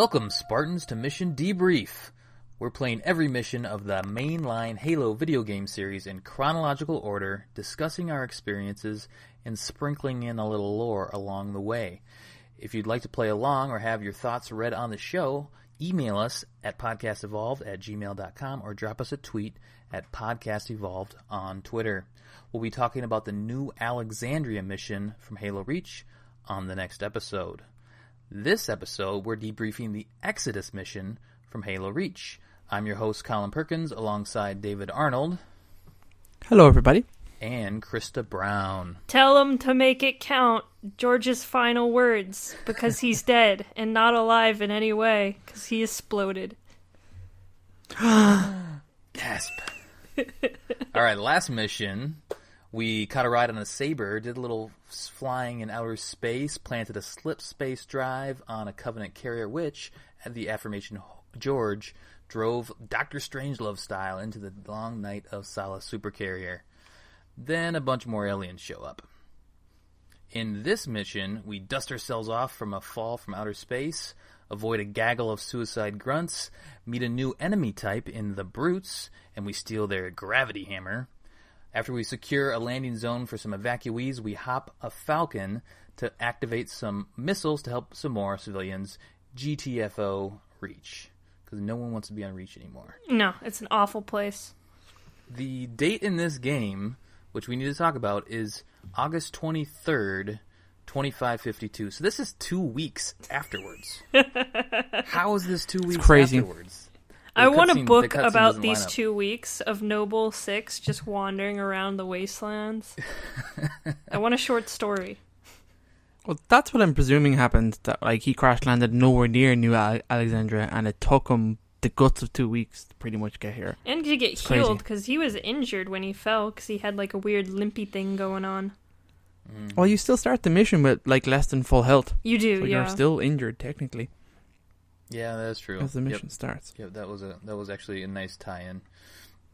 Welcome, Spartans, to Mission Debrief. We're playing every mission of the mainline Halo video game series in chronological order, discussing our experiences, and sprinkling in a little lore along the way. If you'd like to play along or have your thoughts read on the show, email us at podcastevolved@gmail.com or drop us a tweet at podcastevolved on Twitter. We'll be talking about the new Alexandria mission from Halo Reach on the next episode. This episode, we're debriefing the Exodus mission from Halo Reach. I'm your host, Colin Perkins, alongside David Arnold. Hello, everybody. And Krista Brown. Tell him to make it count. George's final words, because he's dead and not alive in any way, because he exploded. Gasp. All right, last mission, we caught a ride on a Saber, did a little flying in outer space, planted a slip space drive on a Covenant carrier, which, at the aforementioned George, drove Dr. Strangelove style into the long night of Solace supercarrier. Then a bunch more aliens show up. In this mission, we dust ourselves off from a fall from outer space, avoid a gaggle of suicide grunts, meet a new enemy type in the Brutes, and we steal their gravity hammer. After we secure a landing zone for some evacuees, we hop a Falcon to activate some missiles to help some more civilians GTFO Reach. Because no one wants to be on Reach anymore. No, it's an awful place. The date in this game, which we need to talk about, is August 23rd, 2552. So this is 2 weeks afterwards. How is this 2 weeks crazy. Afterwards? I want a book about these 2 weeks of Noble Six just wandering around the wastelands. I want a short story. Well, that's what I'm presuming happened. That he crash landed nowhere near New Alexandria, and it took him the guts of 2 weeks to pretty much get here. And to get healed, because he was injured when he fell, because he had a weird limpy thing going on. Well, you still start the mission with less than full health. You do, so yeah. You're still injured technically. Yeah, that's true. As the mission starts. Yep, that was actually a nice tie-in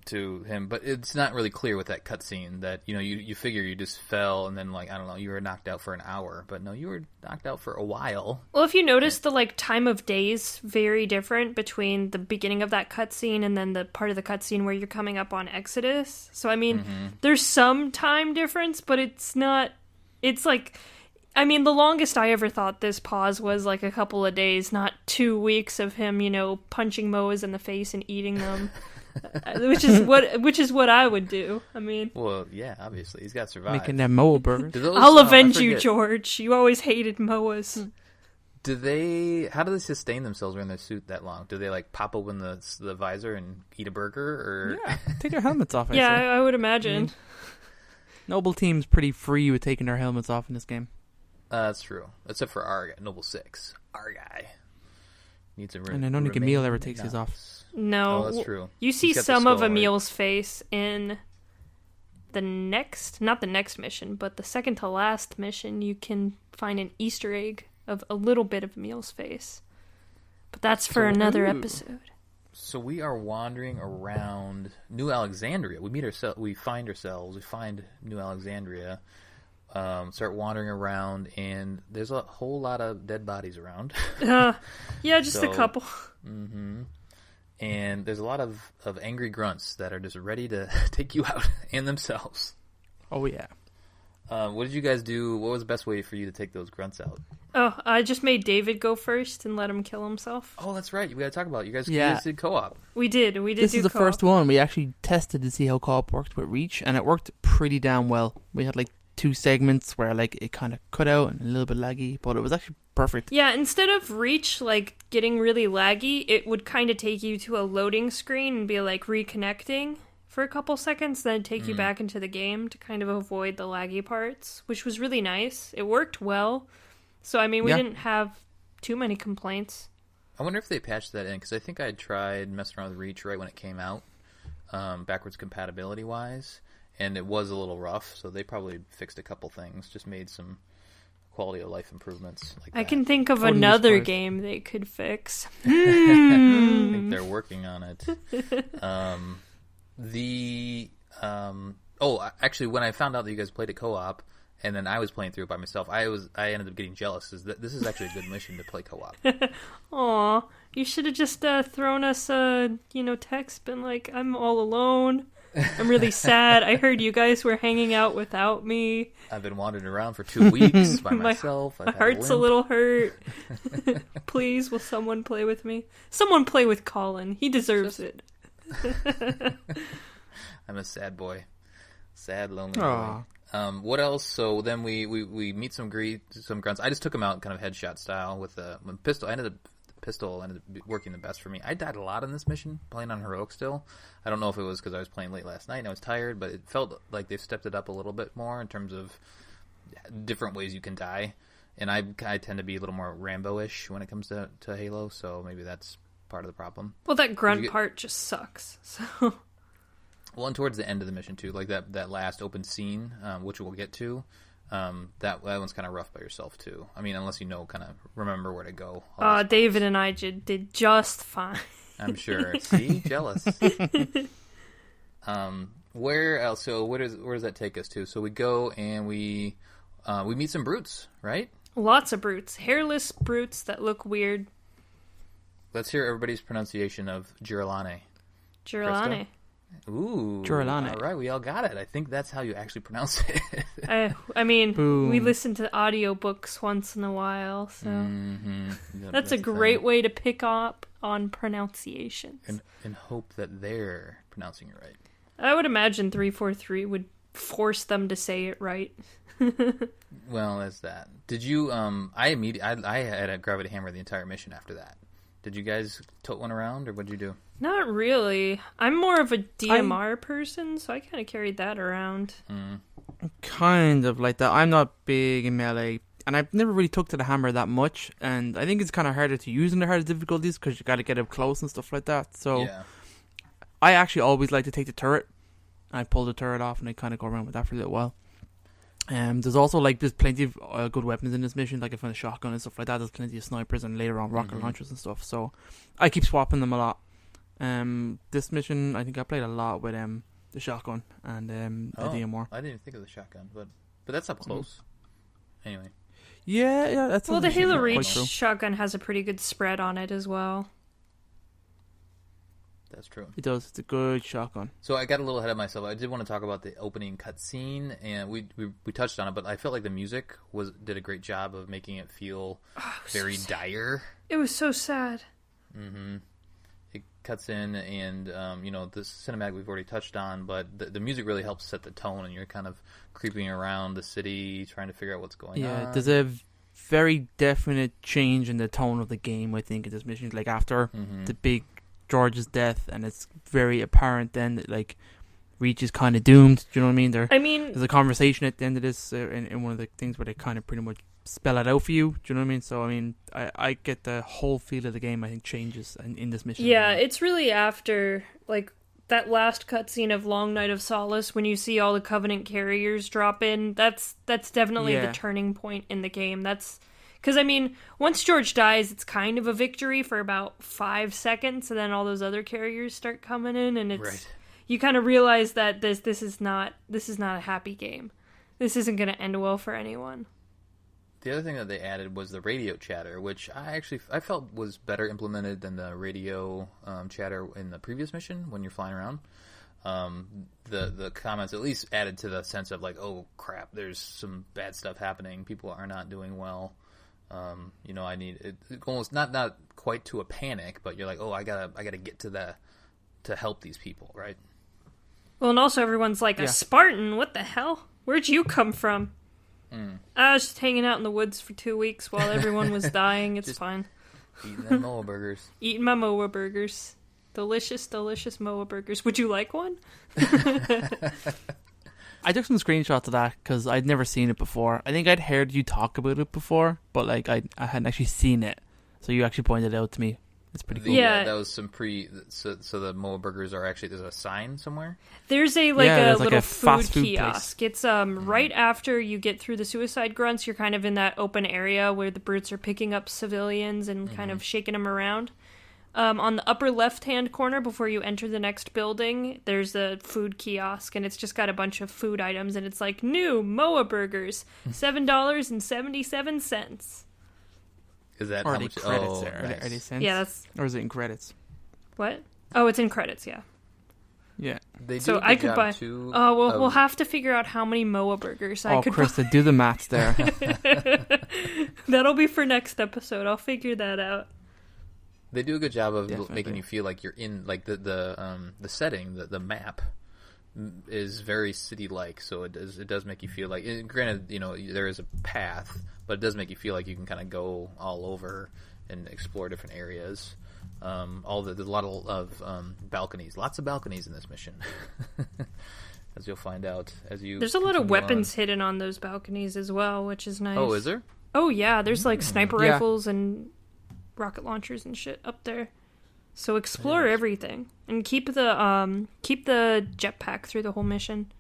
to him, but it's not really clear with that cutscene that you figure you just fell and then I don't know, you were knocked out for an hour, but no, you were knocked out for a while. Well, if you notice, the time of days very different between the beginning of that cutscene and then the part of the cutscene where you're coming up on Exodus. So I mean, there's some time difference, but it's not. It's the longest I ever thought this pause was a couple of days, not 2 weeks of him, punching Moas in the face and eating them, which is what I would do. I mean, well, yeah, obviously he's got to survive. Making them Moa burgers. I'll avenge you, George. You always hated Moas. How do they sustain themselves in their suit that long? Do they pop open the visor and eat a burger, or yeah, take their helmets off? Yeah, I would imagine. Noble team's pretty free with taking their helmets off in this game. That's true. Except for our guy, Noble 6. Our guy needs a and I don't think Emil ever takes his off. No. Oh, that's true. You see some of Emil's face in the not the next mission, but the second to last mission. You can find an Easter egg of a little bit of Emil's face. But that's for another episode. So we are wandering around New Alexandria. We find New Alexandria. Start wandering around, and there's a whole lot of dead bodies around. Yeah, just a couple. Mm-hmm. And there's a lot of angry grunts that are just ready to take you out and themselves. Oh, yeah. What did you guys do? What was the best way for you to take those grunts out? Oh, I just made David go first and let him kill himself. Oh, that's right. You got to talk about it. You guys did co-op. We did. This is the first one. We actually tested to see how co-op worked with Reach, and it worked pretty damn well. We had 2 segments where it kind of cut out and a little bit laggy, but it was actually perfect. Yeah, instead of Reach getting really laggy, it would kind of take you to a loading screen and be reconnecting for a couple seconds, then take you back into the game to kind of avoid the laggy parts, which was really nice. It worked well. So, we didn't have too many complaints. I wonder if they patched that in, because I think I tried messing around with Reach right when it came out, backwards compatibility-wise, and it was a little rough, so they probably fixed a couple things, just made some quality of life improvements like that. I can think of another game they could fix. I think they're working on it. Actually, when I found out that you guys played a co-op, and then I was playing through it by myself. I ended up getting jealous. This is actually a good mission to play co-op. Aw, you should have just thrown us a text, been like, I'm all alone. I'm really sad. I heard you guys were hanging out without me. I've been wandering around for 2 weeks by myself. My heart's a little hurt. Please, will someone play with me? Someone play with Colin. He deserves it. I'm a sad boy. Sad, lonely boy. What else? So then we meet some grunts. I just took them out kind of headshot style with a pistol. Pistol ended up working the best for me. I died a lot in this mission, playing on heroic still. I don't know if it was because I was playing late last night and I was tired, but it felt like they've stepped it up a little bit more in terms of different ways you can die. And I tend to be a little more Rambo-ish when it comes to Halo, so maybe that's part of the problem. Well, that grunt part just sucks. So. Well, and towards the end of the mission too, like that last open scene, which we'll get to. That one's kind of rough by yourself too. I mean, unless you remember where to go. David and I did just fine. I'm sure. See, jealous. Where else? So where does that take us to? So we go and we meet some brutes, right? Lots of brutes, hairless brutes that look weird. Let's hear everybody's pronunciation of Girolane. Girolane. Ooh, Girolane. All right, we all got it. I think that's how you actually pronounce it. I mean, Boom. we listen to audiobooks once in a while, so that's a great way to pick up on pronunciations. And hope that they're pronouncing it right. I would imagine 343 would force them to say it right. Well, that's that. Did you? I had a gravity hammer the entire mission after that. Did you guys tote one around, or what'd you do? Not really. I'm more of a DMR person, so I kind of carried that around. Kind of like that. I'm not big in melee, and I've never really took to the hammer that much, and I think it's kind of harder to use in the hardest difficulties because you got to get up close and stuff like that. So yeah. I actually always like to take the turret. I pull the turret off, and I kind of go around with that for a little while. There's also there's plenty of good weapons in this mission. Like I found a shotgun and stuff like that. There's plenty of snipers and later on rocket launchers and stuff. So I keep swapping them a lot. This mission, I think I played a lot with the shotgun and the DMR. I didn't think of the shotgun, but that's up close. Anyway. Yeah, that's well. The Halo Reach shotgun has a pretty good spread on it as well. That's true. It does. It's a good shotgun. So I got a little ahead of myself. I did want to talk about the opening cutscene, and we touched on it, but I felt like the music did a great job of making it feel very dire. It was so sad. Mm-hmm. It cuts in, and the cinematic we've already touched on, but the music really helps set the tone, and you're kind of creeping around the city, trying to figure out what's going on. Yeah, there's a very definite change in the tone of the game, I think, in this mission. Like after the big George's death, and it's very apparent then that Reach is kind of doomed. Do you know what I mean? There's a conversation at the end of this in one of the things where they kind of pretty much spell it out for you. Do you know what I mean? So I mean, I get the whole feel of the game. I think changes in this mission. Yeah, it's really after that last cutscene of Long Night of Solace when you see all the Covenant carriers drop in. That's definitely the turning point in the game. That's because, I mean, once George dies, it's kind of a victory for about 5 seconds, and then all those other carriers start coming in, and it's you kind of realize that this is not a happy game. This isn't going to end well for anyone. The other thing that they added was the radio chatter, which I felt was better implemented than the radio chatter in the previous mission when you're flying around. The comments at least added to the sense of oh crap, there's some bad stuff happening. People are not doing well. I need it almost not quite to a panic, but you're like, oh, I gotta get to help these people, right? Well, and also everyone's like, a Spartan? What the hell? Where'd you come from? I was just hanging out in the woods for 2 weeks while everyone was dying. It's fine. Eating them MOA burgers. Eating my MOA burgers. Delicious, delicious MOA burgers. Would you like one? I took some screenshots of that because I'd never seen it before. I think I'd heard you talk about it before, but I hadn't actually seen it. So you actually pointed it out to me. It's pretty cool. Yeah, that was some so the MOA burgers are actually, there's a sign somewhere? There's a little fast food kiosk. Place. It's right after you get through the suicide grunts, you're kind of in that open area where the brutes are picking up civilians and kind of shaking them around. On the upper left-hand corner, before you enter the next building, there's a food kiosk, and it's just got a bunch of food items, and it's like, new Moa burgers, $7.77. Is that Or how are they much? credits Oh, there? nice. Are they cents? Yeah, that's... Or is it in credits? What? Oh, it's in credits, yeah. Yeah. They do So a good I could job, buy... too, Oh, well, of- we'll have to figure out how many Moa burgers I could Krista, do the maths there. That'll be for next episode. I'll figure that out. They do a good job of Definitely. making you feel like you're in, like, the setting, the map is very city-like, so it does make you feel like, granted, there is a path, but it does make you feel like you can kind of go all over and explore different areas. There's a lot of balconies, lots of balconies in this mission, as you'll find out as you. There's a lot of continue weapons on. hidden on those balconies as well, which is nice. Oh, is there? Oh, yeah, there's like sniper Yeah. rifles and rocket launchers and shit up there. So explore Nice. everything and keep the jetpack through the whole mission.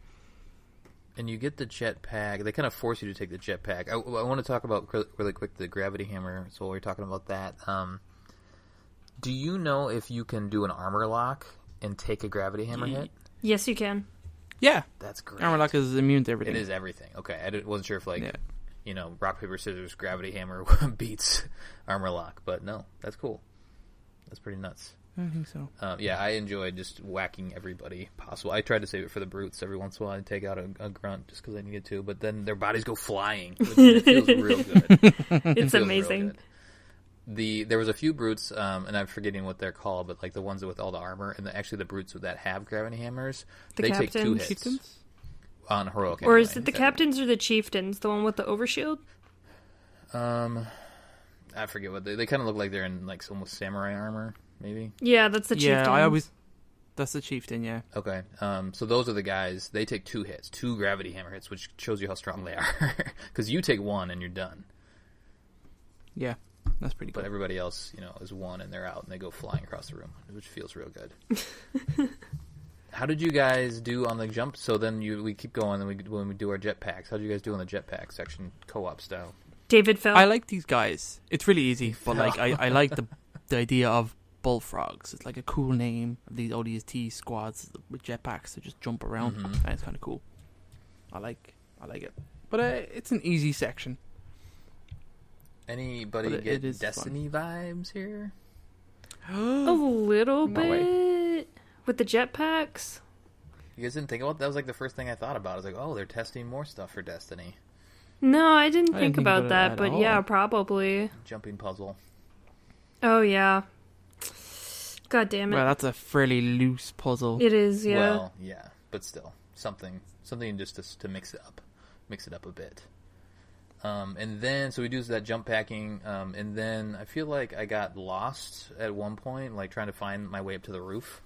And you get the jetpack. They kind of force you to take the jetpack. I want to talk about really quick the gravity hammer. So while we're talking about that, do you know if you can do an armor lock and take a gravity hammer hit? Yes, you can. Yeah. That's great. Armor lock is immune to everything. It is everything. Okay, I wasn't sure if Yeah. rock paper scissors gravity hammer beats armor lock, but no, that's cool. That's pretty nuts. I think so. Yeah, I enjoyed just whacking everybody possible. I tried to save it for the brutes every once in a while. I'd take out a grunt just because I needed to, but then their bodies go flying. It feels real good. It's amazing. There was a few brutes, and I'm forgetting what they're called, but like the ones with all the armor, and actually the brutes that have gravity hammers, The they take 2 captains? hits Chieftains? on heroic. Or is anyway. it the captains or the chieftains? The one with the overshield? I forget what they kind of look like. They're in like almost samurai armor, maybe. Yeah, that's the chieftains. Yeah, that's the chieftain, yeah. Okay, so those are the guys. They take 2 hits, 2 gravity hammer hits, which shows you how strong they are. Because you take 1 and you're done. Yeah, that's pretty But cool. everybody else, is 1 and they're out and they go flying across the room, which feels real good. How did you guys do on the jump? So then we keep going, and when we do our jetpacks, how did you guys do on the jetpack section, co-op style? David fell. I like these guys. It's really easy, but like I like the idea of bullfrogs. It's like a cool name of these ODST squads with jetpacks to just jump around, and it's kind of cool. I like it, but it's an easy section. Anybody But get it is Destiny vibes here? a little No way. bit with the jetpacks. You guys didn't think about that? Was like the first thing I thought about. I was like, oh, they're testing more stuff for Destiny. No, I didn't I think didn't about that, at but all. yeah, probably. Jumping puzzle. Oh yeah. God damn it. Well, that's a fairly loose puzzle. It is, yeah. Well, yeah, but still something just to mix it up a bit. And then so we do that jump packing, and then I feel like I got lost at one point, like trying to find my way up to the roof.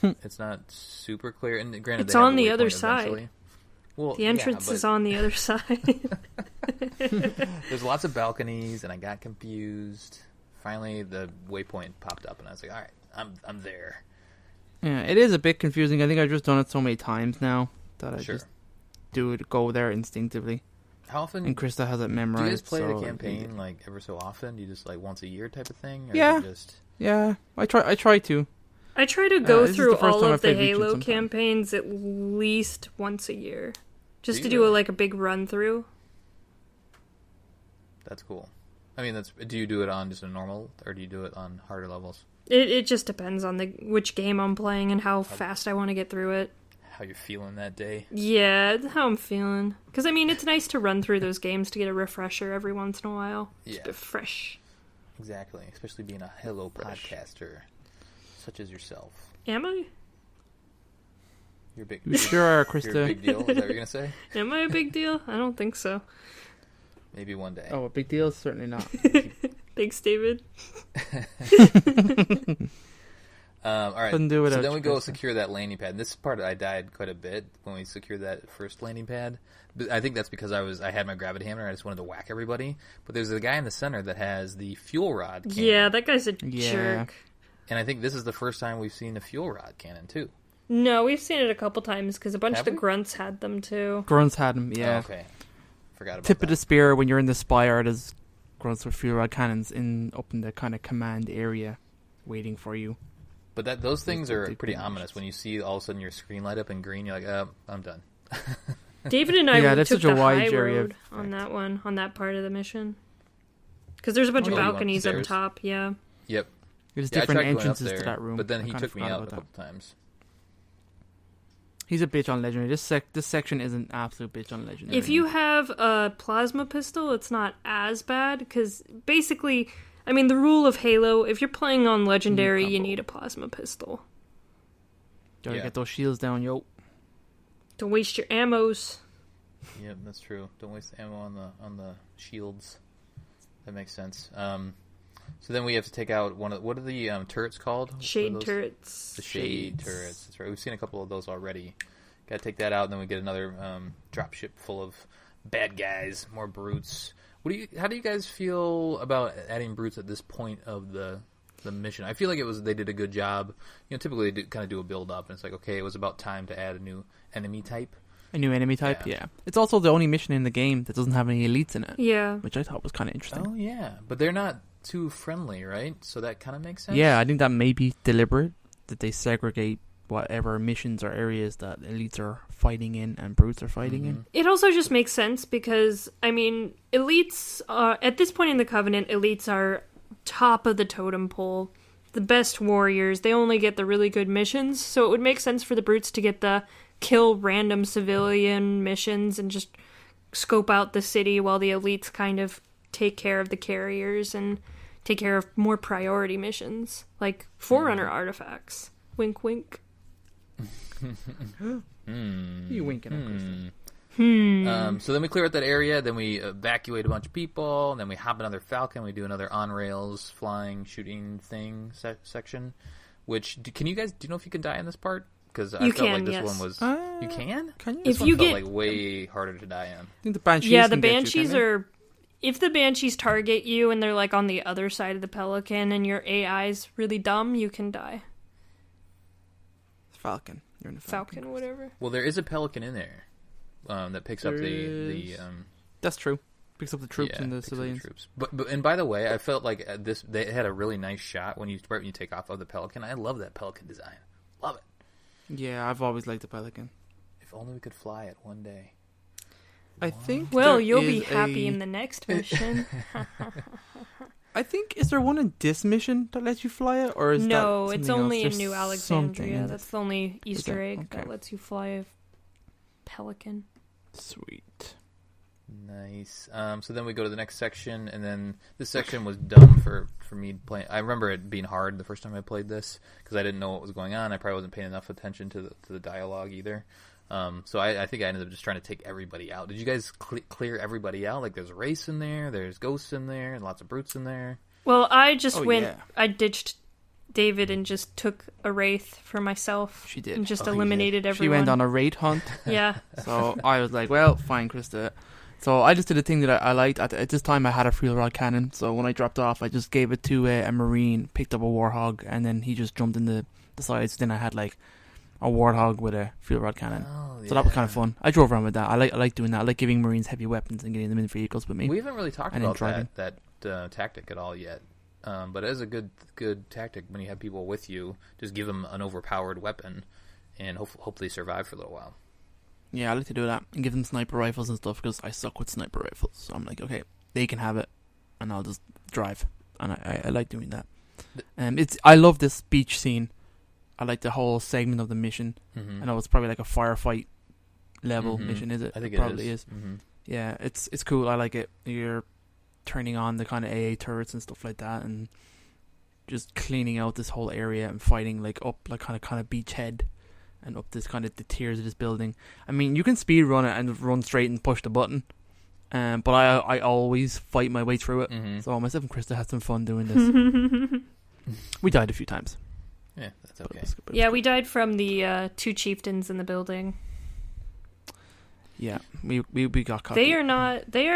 It's not super clear, and granted, It's they have on a the other waypoint side. eventually. Well, The entrance is on the other side. There's lots of balconies, and I got confused. Finally, the waypoint popped up, and I was like, "All right, I'm there." Yeah, it is a bit confusing. I think I've just done it so many times now that I Sure. just go there instinctively. How often And Krista has it do memorized. you guys play so the campaign? Like ever so often? Do you just like once a year type of thing? Or Yeah. Is it just... Yeah, I try to. I try to go this is through the first all time of I've the played Legion Halo sometime. campaigns at least once a year. Just Do to you do really? like a big run through. That's cool. I mean, do you do it on just a normal, or do you do it on harder levels? It just depends on which game I'm playing and how fast I want to get through it. How you're feeling that day? Yeah, how I'm feeling. Because, I mean, it's nice to run through those games to get a refresher every once in a while. Yeah. Just a fresh. Exactly. Especially being a Halo podcaster, such as yourself. Am I? You're big. You sure are, You're a Krista. big deal. Is that what you're gonna say? Am I a big deal? I don't think so. Maybe one day. Oh, a big deal? Certainly not. Thanks, David. All right. Couldn't do So without then we you, go Krista. secure that landing pad. And this part I died quite a bit when we secured that first landing pad. But I think that's because I had my gravity hammer. I just wanted to whack everybody. But there's a guy in the center that has the fuel rod cannon. Yeah, that guy's a Yeah. jerk. And I think this is the first time we've seen the fuel rod cannon too. No, we've seen it a couple times because a bunch Have of the we? grunts had them too. Grunts had him, yeah. Oh, okay. Forgot about Tip that. of the spear when you're in the spire, there's grunts with fuel rod cannons up in the kind of command area. waiting for you. But those things are pretty ominous. When you see all of a sudden your screen light up in green, you're like, I'm done. David and I that's took such a the wide high area road on that one, on that part of the mission. Because there's a bunch of balconies up top, yeah. Yep. There's I different tried going up entrances there, to that room. but then I he kinda took me forgot out a about couple times. He's a bitch on Legendary. This section is an absolute bitch on Legendary. If you have a plasma pistol, it's not as bad, because basically, I mean, the rule of Halo, if you're playing on Legendary, you need a plasma pistol. Gotta get those shields down, yo. Don't waste your ammos. Yep, that's true. Don't waste ammo on the shields. That makes sense. So then we have to take out what are the turrets called? Shade turrets. The shade turrets. That's right. We've seen a couple of those already. Got to take that out, and then we get another dropship full of bad guys, more brutes. How do you guys feel about adding brutes at this point of the mission? I feel like they did a good job. Typically they kind of do a build up, and it's like, okay, it was about time to add a new enemy type. A new enemy type, yeah. It's also the only mission in the game that doesn't have any elites in it. Yeah. Which I thought was kind of interesting. Oh, yeah. But they're not too friendly, right? So that kind of makes sense? Yeah, I think that may be deliberate, that they segregate whatever missions or areas that elites are fighting in and brutes are fighting in. It also just makes sense because, I mean, elites, at this point in the Covenant, elites are top of the totem pole. The best warriors. They only get the really good missions, so it would make sense for the brutes to get the kill random civilian missions and just scope out the city while the elites kind of take care of the carriers and take care of more priority missions, like Forerunner artifacts. Wink, wink. You winking at Krista. So then we clear out that area, then we evacuate a bunch of people, and then we hop another Falcon, we do another on-rails flying, shooting thing section, which, do you know if you can die in this part? Because I felt like this one was... you can? Can you? This one felt like way harder to die in. I think the Banshees the Banshees are... If the Banshees target you and they're like on the other side of the Pelican and your AI's really dumb, you can die. Falcon. You're in the Falcon, whatever. Well, there is a Pelican in there that picks up the That's true. Picks up the troops and the civilians. Troops. But and by the way, I felt like they had a really nice shot when you take off of the Pelican. I love that Pelican design. Love it. Yeah, I've always liked the Pelican. If only we could fly it one day. I think. Well, you'll be happy in the next mission. I think, is there one in this mission that lets you fly it, or is no? that It's only in New Alexandria. That's the only Easter egg that lets you fly a Pelican. Sweet. Nice. So then we go to the next section, and then this section was dumb for me playing. I remember it being hard the first time I played this because I didn't know what was going on. I probably wasn't paying enough attention to the dialogue either. So I think I ended up just trying to take everybody out. Did you guys clear everybody out? Like, there's Wraiths in there, there's Ghosts in there, and lots of Brutes in there. Well, I just I ditched David and just took a Wraith for myself. She did. And just eliminated everyone. She went on a raid hunt. Yeah. So I was like, well, fine, Krista. So I just did a thing that I liked. At this time, I had a fuel rod cannon. So when I dropped off, I just gave it to a Marine, picked up a Warthog, and then he just jumped in the sides. Then I had like a Warthog with a fuel rod cannon. So that was kind of fun. I drove around with that. I like doing that. I like giving Marines heavy weapons and getting them in vehicles with me. We haven't really talked about that tactic at all yet. But it is a good tactic when you have people with you. Just give them an overpowered weapon and hopefully survive for a little while. Yeah, I like to do that and give them sniper rifles and stuff because I suck with sniper rifles. So I'm like, okay, they can have it, and I'll just drive. And I like doing that. I love this beach scene. I like the whole segment of the mission. Mm-hmm. I know it's probably like a firefight level mission, is it? I think it probably is. Mm-hmm. Yeah, it's cool. I like it. You're turning on the kind of AA turrets and stuff like that, and just cleaning out this whole area and fighting like up like kind of beachhead and up this kind of the tiers of this building. I mean, you can speed run it and run straight and push the button, but I always fight my way through it. Mm-hmm. So myself and Krista had some fun doing this. We died a few times. Yeah, that's okay. Yeah, we died from the 2 chieftains in the building. Yeah, we got caught. They are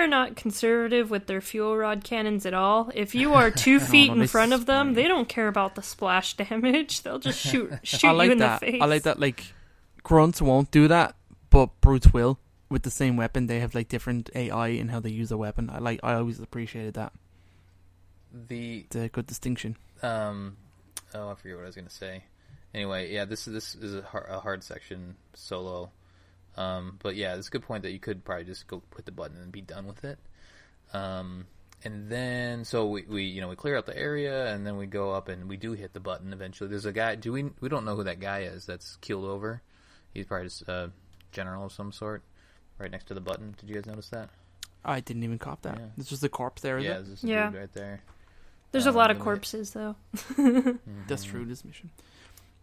not conservative with their fuel rod cannons at all. If you are 2 feet in front of them, they don't care about the splash damage. They'll just shoot you in the face. I like that. Like, grunts won't do that, but brutes will. With the same weapon, they have like different AI in how they use a weapon. I always appreciated that. It's a good distinction. I forget what I was going to say. Anyway, yeah, this is a hard section solo. But yeah, it's a good point that you could probably just go hit the button and be done with it. And then, so we clear out the area, and then we go up and we do hit the button eventually. There's a guy, we don't know who that guy is that's keeled over. He's probably just a general of some sort, right next to the button. Did you guys notice that? I didn't even cop that. Yeah. It's just a corpse there, is yeah, it? there's just a dude right there. There's a lot of corpses, though. That's true, this mission.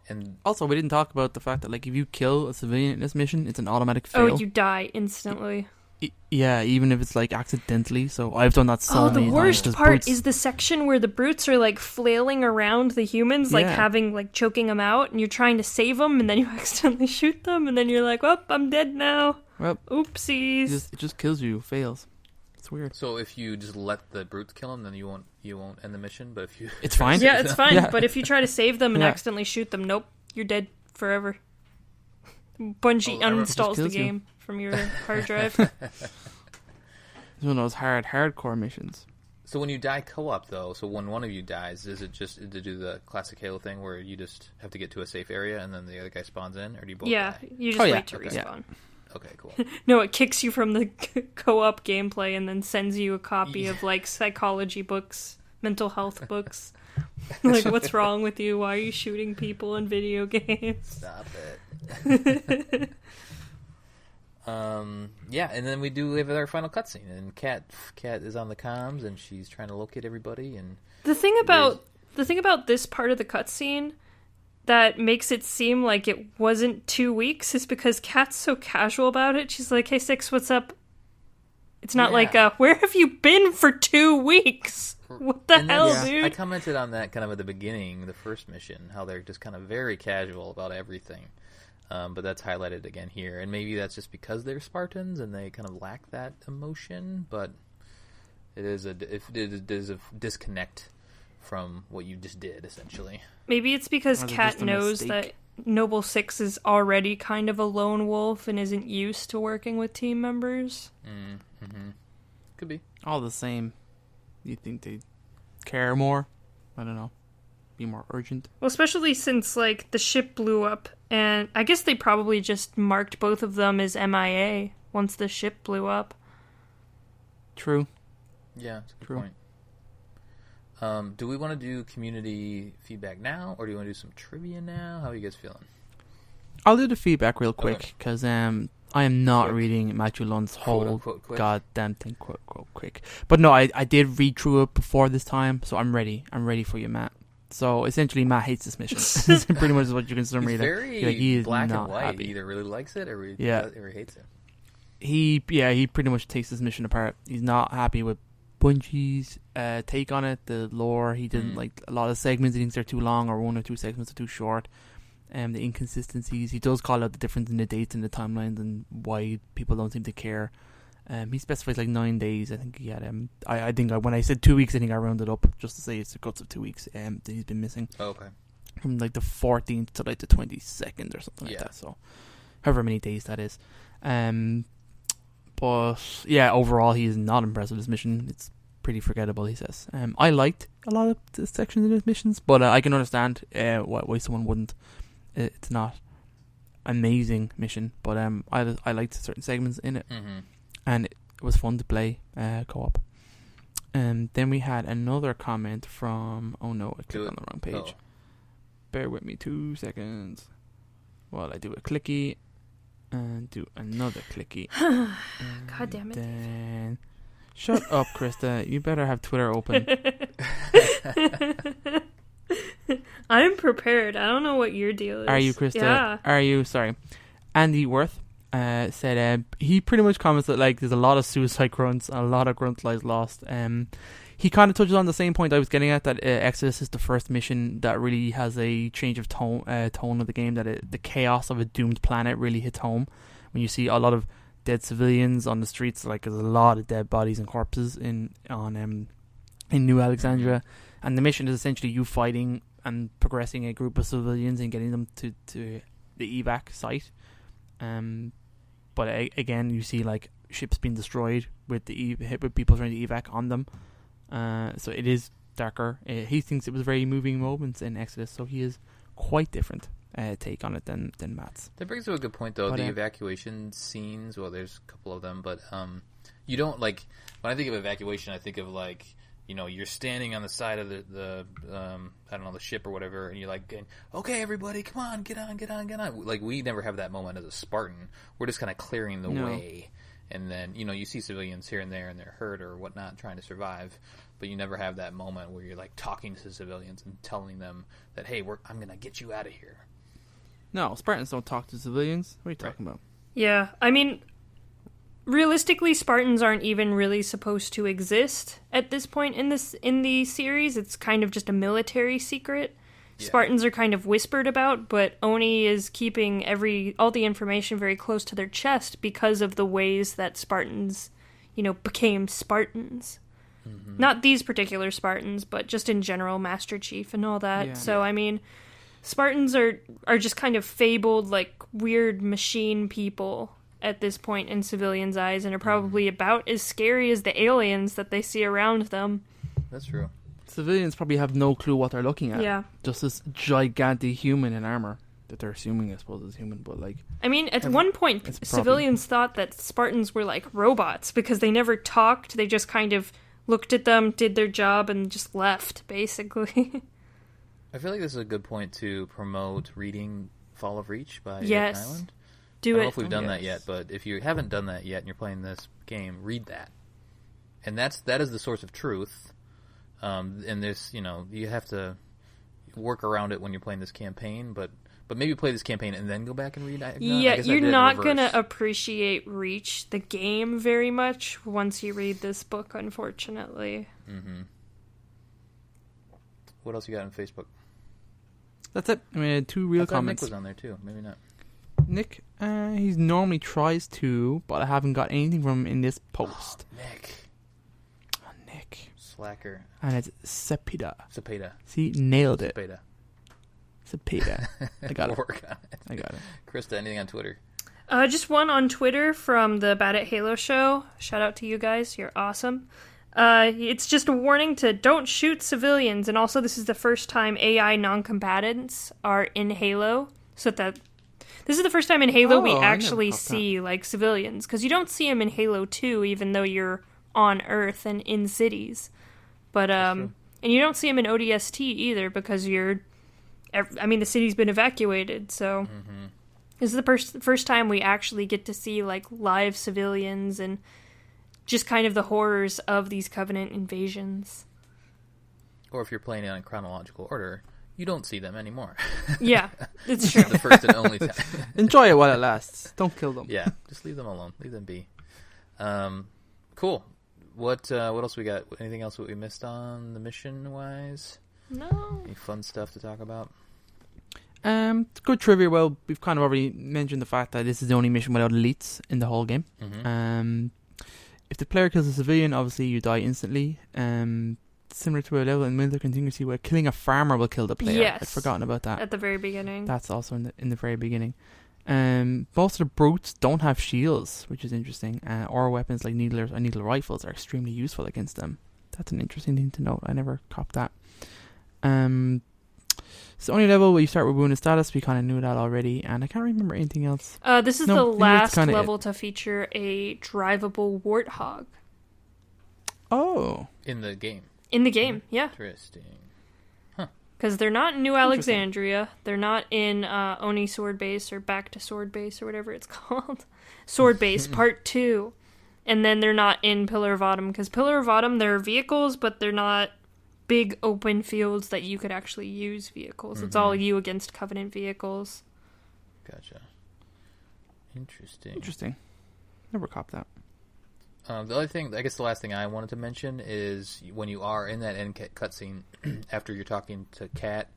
And also, we didn't talk about the fact that, like, if you kill a civilian in this mission, it's an automatic fail. Oh, you die instantly. Yeah, even if it's, like, accidentally. So I've done that so many times. Oh, the worst part is the section where the brutes are, like, flailing around the humans, like, having, like, choking them out, and you're trying to save them, and then you accidentally shoot them, and then you're like, oh, I'm dead now. Well, oopsies. It just kills you, fails. It's weird. So if you just let the brutes kill them, then you won't end the mission. But if you it's fine. Yeah, it's fine. Yeah. But if you try to save them and accidentally shoot them, nope, you're dead forever. Bungie uninstalls the game from your hard drive. It's one of those hardcore missions. So when you die co-op, though, so when one of you dies, is it just to do the classic Halo thing where you just have to get to a safe area and then the other guy spawns in, or do you both die? You just wait to respawn. Okay, cool. No, it kicks you from the co-op gameplay and then sends you a copy of, like, psychology books, mental health books. Like, what's wrong with you? Why are you shooting people in video games? Stop it. Yeah, and then we have our final cutscene, and Kat is on the comms, and she's trying to locate everybody. And the thing about this part of the cutscene that makes it seem like it wasn't 2 weeks is because Kat's so casual about it. She's like, "Hey, Six, what's up?" It's not like, "Where have you been for 2 weeks? What the hell, dude?" I commented on that kind of at the beginning, the first mission, how they're just kind of very casual about everything. But that's highlighted again here, and maybe that's just because they're Spartans and they kind of lack that emotion. But it is a disconnect from what you just did, essentially. Maybe it's because Kat knows that Noble Six is already kind of a lone wolf and isn't used to working with team members. Mm-hmm. Could be. All the same. You think they'd care more? I don't know. Be more urgent? Well, especially since, like, the ship blew up, and I guess they probably just marked both of them as MIA once the ship blew up. True. Yeah, that's a good point. Do we want to do community feedback now, or do you want to do some trivia now? How are you guys feeling? I'll do the feedback real quick, because I am not reading Matthew Lund's whole goddamn thing, quote, quick. But no, I did read through it before this time, so I'm ready. I'm ready for you, Matt. So essentially, Matt hates this mission. This is pretty much what you can summarize. He is black and white. Happy. He either really likes it or he hates it. He pretty much takes this mission apart. He's not happy with Bungie's take on it, the lore. He didn't like a lot of segments. He thinks they're too long, or one or two segments are too short. The inconsistencies. He does call out the difference in the dates and the timelines and why people don't seem to care. He specifies like 9 days. I think he had. I think when I said 2 weeks, I think I rounded up just to say it's the guts of 2 weeks. That he's been missing. Oh, okay. From like the 14th to like the 22nd or something like that. So, however many days that is. But yeah, overall, he is not impressed with this mission. It's pretty forgettable, he says. I liked a lot of the sections in his missions, but I can understand why someone wouldn't. It's not amazing mission, but I liked certain segments in it. Mm-hmm. And it was fun to play co-op. And then we had another comment from... Oh no, I clicked on the wrong page. Bear with me 2 seconds while I do a clicky and do another clicky. God damn it. Then... Shut up, Krista. You better have Twitter open. I'm prepared. I don't know what your deal is. Are you, Krista? Yeah. Are you? Sorry. Andy Worth said he pretty much comments that like there's a lot of suicide grunts, a lot of grunt lives lost. He kind of touches on the same point I was getting at, that Exodus is the first mission that really has a change of tone of the game, that the chaos of a doomed planet really hits home when you see a lot of dead civilians on the streets. Like there's a lot of dead bodies and corpses in New Alexandria, and the mission is essentially you fighting and progressing a group of civilians and getting them to the evac site. But again, you see like ships being destroyed with with people trying to evac on them. So it is darker. He thinks it was very moving moments in Exodus, so he is quite different take on it than Matt's. That brings up a good point, though. But, the evacuation scenes, well, there's a couple of them, but you don't, like, when I think of evacuation, I think of, like, you know, you're standing on the side of the I don't know, the ship or whatever, and you're like, okay, everybody, come on, get on. Like, we never have that moment as a Spartan. We're just kind of clearing the way. And then, you know, you see civilians here and there, and they're hurt or whatnot, trying to survive. But you never have that moment where you're, like, talking to civilians and telling them that, hey, I'm going to get you out of here. No, Spartans don't talk to civilians. What are you talking about? Yeah, I mean, realistically, Spartans aren't even really supposed to exist at this point in the series. It's kind of just a military secret. Yeah. Spartans are kind of whispered about, but Oni is keeping all the information very close to their chest because of the ways that Spartans, you know, became Spartans. Mm-hmm. Not these particular Spartans, but just in general, Master Chief and all that. Yeah. So, I mean, Spartans are just kind of fabled, like, weird machine people at this point in civilians' eyes, and are probably about as scary as the aliens that they see around them. That's true. Civilians probably have no clue what they're looking at. Yeah. Just this gigantic human in armor that they're assuming, I suppose, is human, but, like... I mean, at one point, civilians thought that Spartans were like robots because they never talked. They just kind of looked at them, did their job, and just left, basically. I feel like this is a good point to promote reading Fall of Reach by Yes. Eric Nyland. Do I don't it. know if we've done that yet, but if you haven't done that yet and you're playing this game, read that. And that is the source of truth. And there's, you know, you have to work around it when you're playing this campaign, but maybe play this campaign and then go back and read. You're not going to appreciate Reach, the game, very much once you read this book, unfortunately. Mm-hmm. What else you got on Facebook? That's it. I mean, 2 real comments. Nick was on there too. Maybe not. Nick, he normally tries to, but I haven't got anything from him in this post. Nick. Slacker. And it's Cepeda. See, nailed it. Cepeda. I got it. Work on it. I got it. Krista, anything on Twitter? Just one on Twitter from the Bad at Halo show. Shout out to you guys. You're awesome. It's just a warning to don't shoot civilians. And also, this is the first time AI non-combatants are in Halo. So that this is the first time in Halo we actually see, like, civilians. Because you don't see them in Halo 2, even though you're on Earth and in cities. But, and you don't see them in ODST either, because the city's been evacuated, so... Mm-hmm. This is the first time we actually get to see, like, live civilians and just kind of the horrors of these Covenant invasions. Or if you're playing it in chronological order, you don't see them anymore. Yeah, it's true. The first and only time. Enjoy it while it lasts. Don't kill them. Yeah, just leave them alone. Leave them be. Cool. What else we got? Anything else that we missed on the mission-wise? No. Any fun stuff to talk about? Good trivia. Well, we've kind of already mentioned the fact that this is the only mission without elites in the whole game. Mm-hmm. If the player kills a civilian, obviously you die instantly. Similar to a level in Military Contingency where killing a farmer will kill the player. Yes. I'd forgotten about that. At the very beginning. That's also in the very beginning. Most of the brutes don't have shields, which is interesting. Or weapons like needlers or needle rifles are extremely useful against them. That's an interesting thing to note. I never copped that. It's the only level where you start with wounded status. We kind of knew that already, and I can't remember anything else. This is the last level to feature a drivable warthog. Oh. In the game. In the game, yeah. Interesting. Because they're not in New Alexandria. They're not in Oni Sword Base or Back to Sword Base or whatever it's called. Sword Base Part 2. And then they're not in Pillar of Autumn. Because Pillar of Autumn, there are vehicles, but they're not big open fields that you could actually use vehicles. Mm-hmm. It's all you against Covenant vehicles. Gotcha. Interesting. Never copped that. The other thing, I guess the last thing I wanted to mention is when you are in that end cutscene, after you're talking to Kat,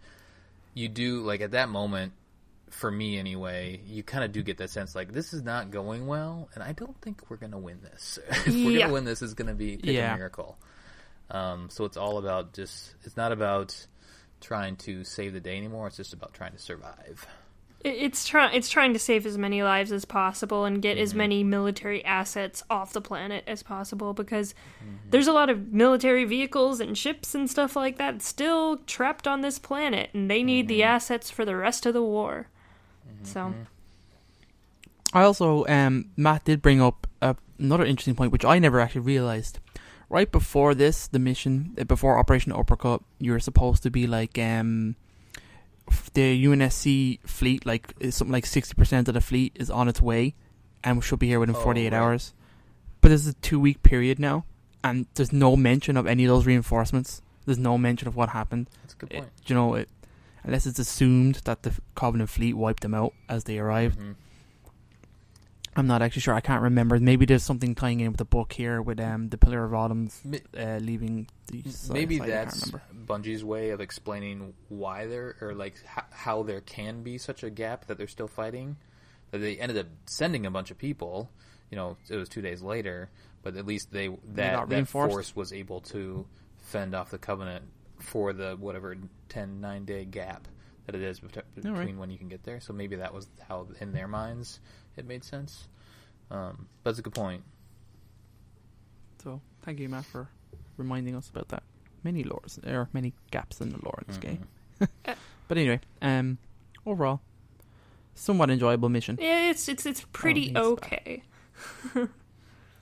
you do, like, at that moment, for me anyway, you kind of do get that sense, like, this is not going well, and I don't think we're going to win this. If we're going to win this, it's going to be a miracle. So it's all about it's not about trying to save the day anymore, it's just about trying to survive. It's trying to save as many lives as possible and get as many military assets off the planet as possible, because there's a lot of military vehicles and ships and stuff like that still trapped on this planet, and they need the assets for the rest of the war. So I also, Matt did bring up another interesting point, which I never actually realized. Right before this, the mission, before Operation Uppercut, you were supposed to be like, the UNSC fleet, like, is something like 60% of the fleet is on its way, and should be here within 48 hours. But this is a 2-week period now, and there's no mention of any of those reinforcements. There's no mention of what happened. That's a good point. Unless it's assumed that the Covenant fleet wiped them out as they arrived. I'm not actually sure. I can't remember. Maybe there's something tying in with the book here with the Pillar of Autumn's leaving the side. Maybe that's Bungie's way of explaining why there, or like how there can be such a gap that they're still fighting. That they ended up sending a bunch of people. It was 2 days later, but at least that force was able to fend off the Covenant for the 9-day gap that it is between when you can get there. So maybe that was how, in their minds, it made sense. But it's a good point. So thank you, Matt, for reminding us about that. Many gaps in the lore in this game. But anyway, overall, somewhat enjoyable mission. Yeah, it's pretty okay.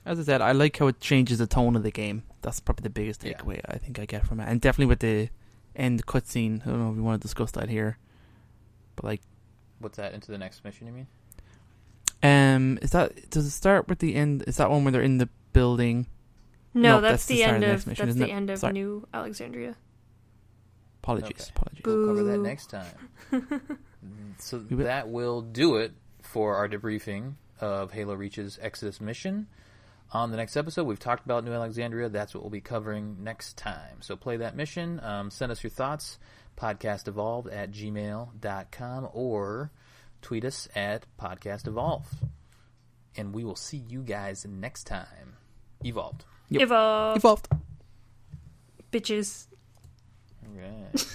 As I said, I like how it changes the tone of the game. That's probably the biggest takeaway I think I get from it. And definitely with the end cutscene. I don't know if we want to discuss that here. But like, what's that? Into the next mission, you mean? Does it start with the end? Is that one where they're in the building? No, that's the end of mission, that's the end of New Alexandria. Apologies. We'll cover that next time. So that will do it for our debriefing of Halo Reach's Exodus mission. On the next episode, we've talked about New Alexandria. That's what we'll be covering next time. So play that mission. Send us your thoughts. podcastevolved@gmail.com or tweet us at podcastevolve. And we will see you guys next time. Evolved. Yep. Evolved. Bitches. All right.